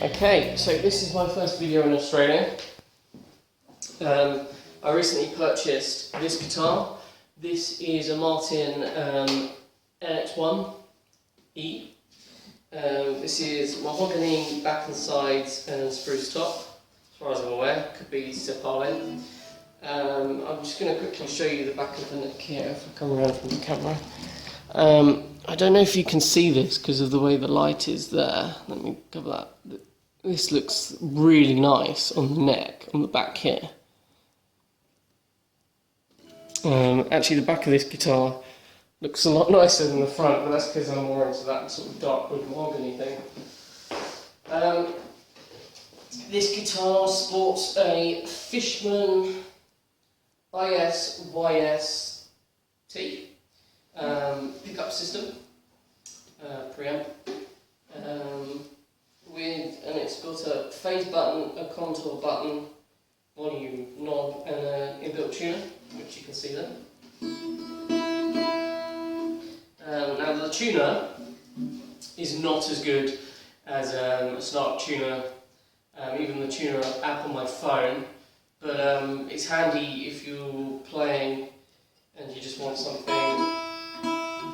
Okay, so this is my first video in Australia. I recently purchased this guitar. This is a Martin LX1E. This is mahogany back and sides and spruce top, as far as I'm aware. Could be sapphire. I'm just going to quickly show you the back of the neck here if I come around from the camera. I don't know if you can see this because of the way the light is there. Let me cover that. This looks really nice on the neck, on the back here. Actually, the back of this guitar looks a lot nicer than the front, but that's because I'm more into that sort of dark wood mahogany thing. This guitar sports a Fishman IS-YS T pickup system, preamp, and it's got a phase button, a contour button, volume knob, and an inbuilt tuner, which you can see there. Now the tuner is not as good as a Snark tuner, even the tuner app on my phone, but it's handy if you're playing and you just want something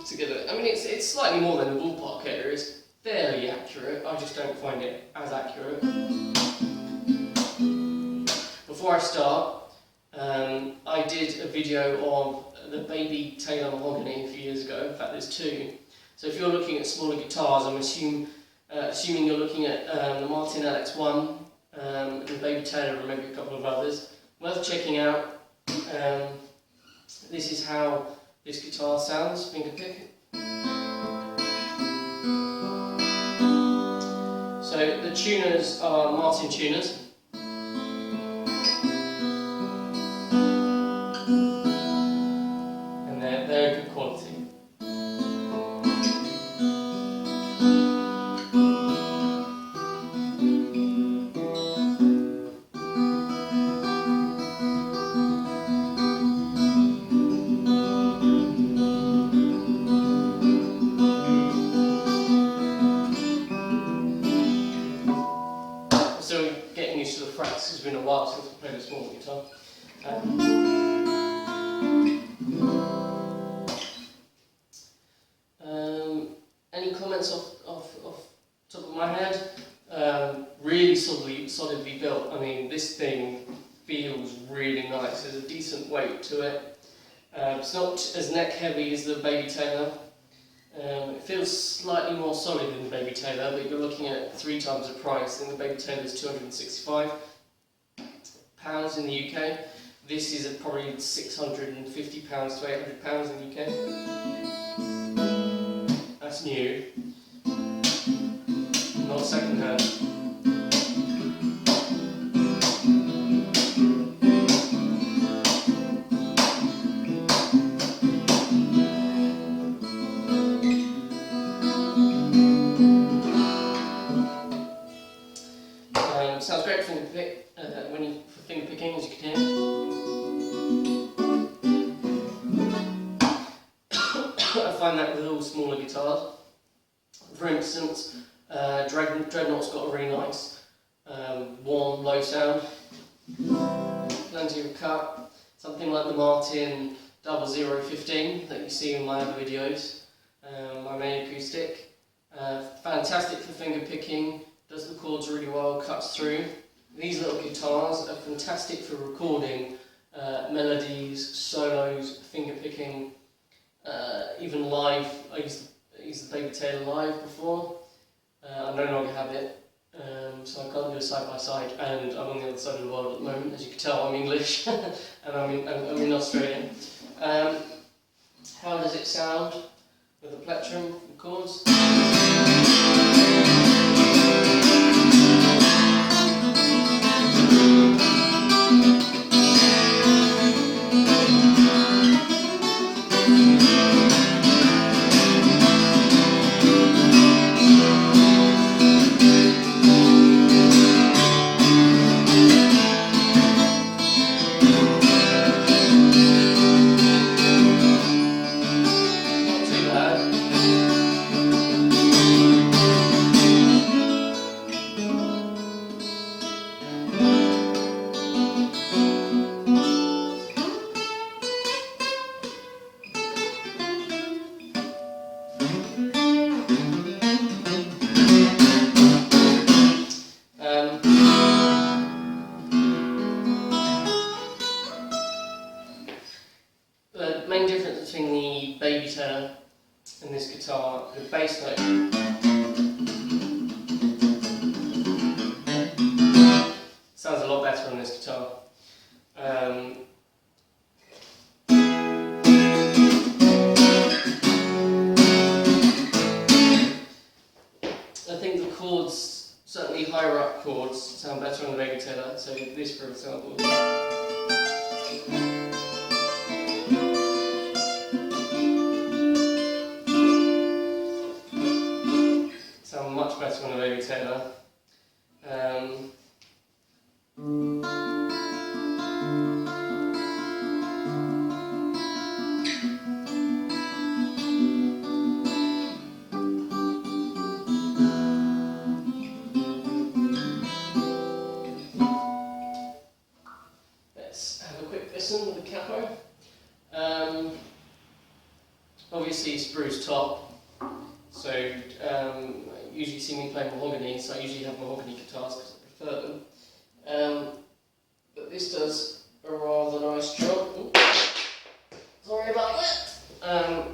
to get it. I mean, it's slightly more than the ballpark area. It's fairly accurate. I just don't find it as accurate. Before I start, I did a video on the Baby Taylor mahogany a few years ago. In fact, there's two. So if you're looking at smaller guitars, I'm assuming you're looking at the Martin LX1, the Baby Taylor, and maybe a couple of others. Worth checking out. This is how this guitar sounds, finger pick. So the tuners are Martin tuners. And they're good quality. So getting used to the frets. It's been a while since I played a small guitar. Any comments off top of my head? Really solidly built. I mean, this thing feels really nice. There's a decent weight to it. It's not as neck heavy as the Baby Taylor. It feels slightly more solid than the Baby Taylor, but you're looking at 3 times the price. I think the Baby Taylor is £265 in the UK. This is at probably £650 to £800 in the UK. That's new, not second hand. Sounds great for finger pick, for finger picking, as you can hear. I find that with all smaller guitars. For instance, Dreadnought's got a really nice warm, low sound. Plenty of cut. Something like the Martin 0015 that you see in my other videos, my main acoustic. Fantastic for finger picking. Does the chords really well, cuts through. These little guitars are fantastic for recording melodies, solos, finger picking, even live. I used the Baby Taylor live before. I no longer have it, so I can't do a side by side, and I'm on the other side of the world at the moment. As you can tell, I'm English and I'm in Australia. How does it sound with the plectrum and chords? Not too bad. bass note. Sounds a lot better on this guitar. I think the chords, certainly higher up chords, sound better on the Baby Taylor. So this, for example. Sound much better on the Baby Taylor. Let's have a quick listen with the capo. Obviously spruce top, so usually see me play mahogany, so I usually have mahogany guitars because I prefer them. But this does a rather nice job. Ooh, sorry about that.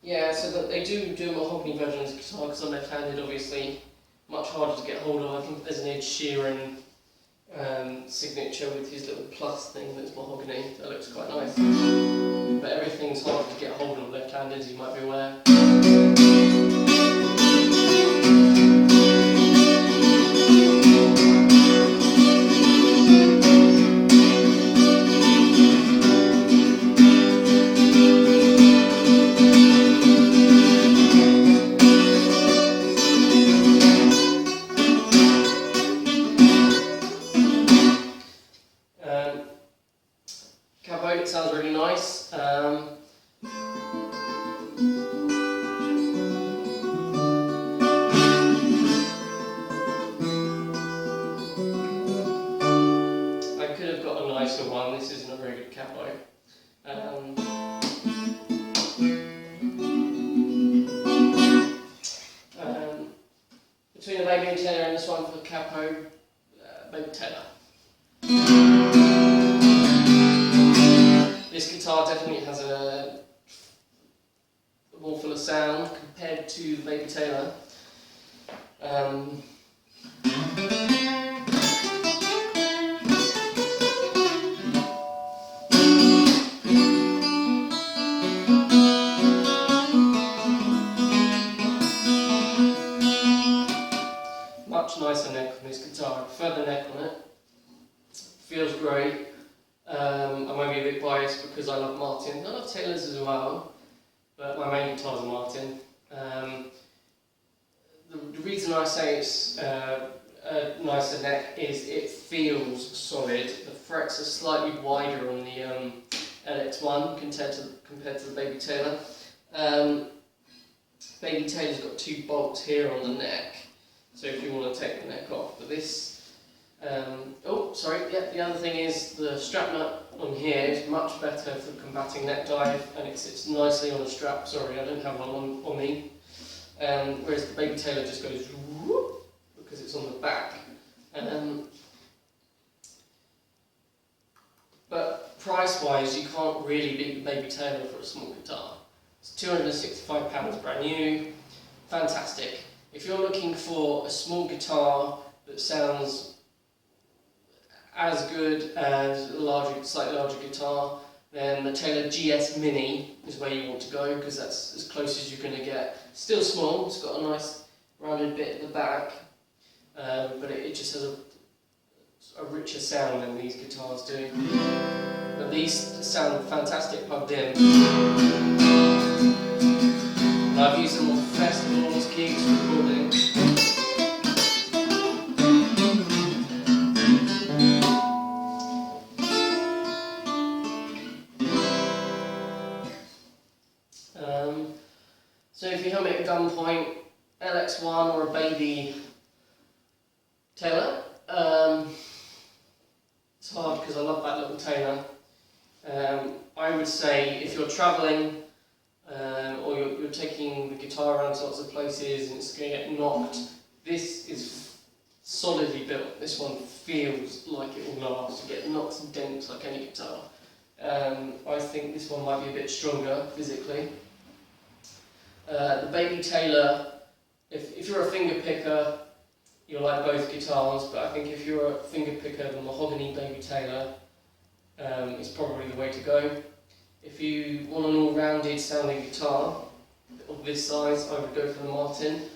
Yeah, so that they do a mahogany version of this guitar because I'm left-handed, obviously much harder to get hold of. I think there's an Ed Sheeran signature with his little plus thing that's mahogany. That looks quite nice. But everything's hard to get hold of left-handed, as you might be aware. Capo, it sounds really nice. I could have got a nicer one. This isn't a very good capo. Between the Baby Taylor and this one for the capo, Baby Taylor. This guitar definitely has a more fuller sound compared to the Baby Taylor. Much nicer neck on this guitar. I prefer the neck on it. Feels great. I might be a bit biased because I love Martin. I love Taylors as well, but my main guitars are Martin. The reason I say it's a nicer neck is it feels solid. The frets are slightly wider on the LX1 compared to the Baby Taylor. Baby Taylor's got two bolts here on the neck, so if you want to take the neck off. But this, the other thing is the strap nut on here is much better for combating neck dive, and it sits nicely on the strap. Sorry, I don't have one on me. Whereas the Baby Taylor just goes whoop, because it's on the back. But price-wise, you can't really beat the Baby Taylor for a small guitar. It's £265 brand new, fantastic. If you're looking for a small guitar that sounds as good as a slightly larger guitar, then the Taylor GS Mini is where you want to go, because that's as close as you're going to get. Still small, it's got a nice rounded bit at the back, but it just has a richer sound than these guitars do. But these sound fantastic plugged in. And I've used them on festivals, gigs, recording. So if you held me at gunpoint, LX1 or a Baby Taylor, it's hard because I love that little Taylor. I would say if you're travelling or you're taking the guitar around to lots of places and it's going to get knocked, this is solidly built. This one feels like it will last. You get knocks and dents like any guitar. I think this one might be a bit stronger physically. The Baby Taylor, if you're a finger picker, you'll like both guitars, but I think if you're a finger picker, the mahogany Baby Taylor is probably the way to go. If you want an all-rounded sounding guitar of this size, I would go for the Martin.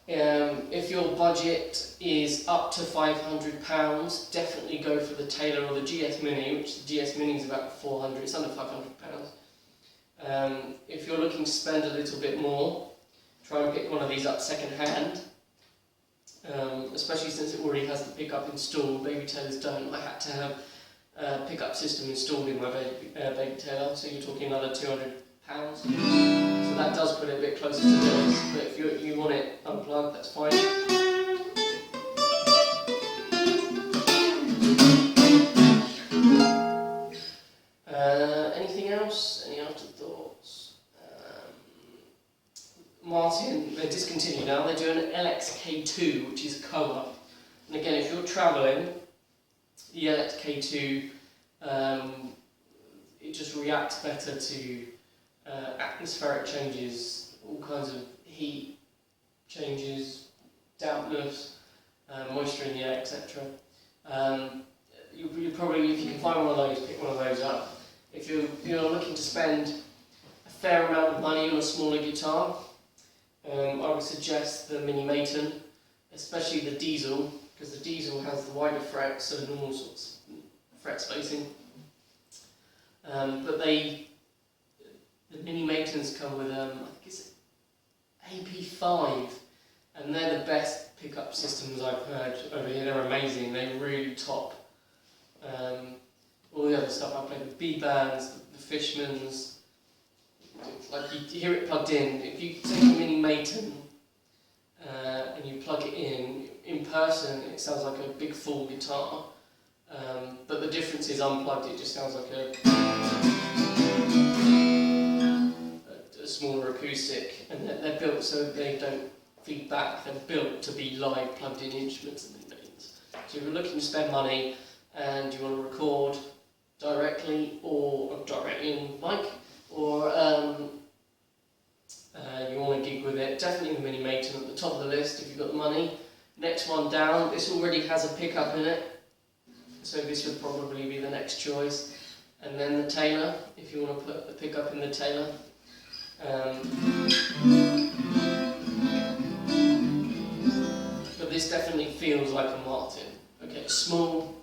If your budget is up to £500, definitely go for the Taylor or the GS Mini, which the GS Mini is about 400, it's under £500. If you're looking to spend a little bit more, try and pick one of these up second hand, especially since it already has the pickup installed. Baby Taylors don't. I had to have a pickup system installed in my Baby Taylor, so you're talking another £200. So that does put it a bit closer to this, but if you want it unplugged, that's fine. Anything else? Any afterthoughts? Martin, they're discontinued now. They're doing an LX1E, which is co-op. And again, if you're travelling, the LX1E, it just reacts better to atmospheric changes, all kinds of heat changes, dampness, moisture in the air, etc. You probably, if you can find one of those, pick one of those up. If you're looking to spend a fair amount of money on a smaller guitar, I would suggest the Mini Maton, especially the diesel, because the diesel has the wider frets, so normal sorts of fret spacing. But the Mini Matons come with, I think it's AP5, and they're the best pickup systems I've heard over here. They're amazing, they're really top. All the other stuff I played with, B-bands, the Fishmans, like you hear it plugged in. If you take a Mini Maton and you plug it in person, it sounds like a big full guitar. But the difference is unplugged, it just sounds like a smaller acoustic, and they're built so they don't feed back. They're built to be live plugged-in instruments and things. So if you're looking to spend money and you want to record directly in mic, or you want to gig with it, definitely the Mini Maton at the top of the list if you've got the money. Next one down, this already has a pickup in it, so this would probably be the next choice. And then the Taylor, if you want to put the pickup in the Taylor. But this definitely feels like a Martin. Okay, it's small.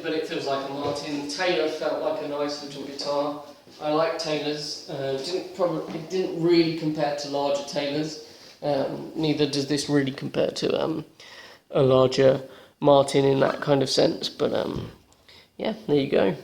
But it feels like a Martin. Taylor felt like a nice little guitar. I like Taylors. It didn't really compare to larger Taylors. Neither does this really compare to a larger Martin in that kind of sense. But yeah, there you go.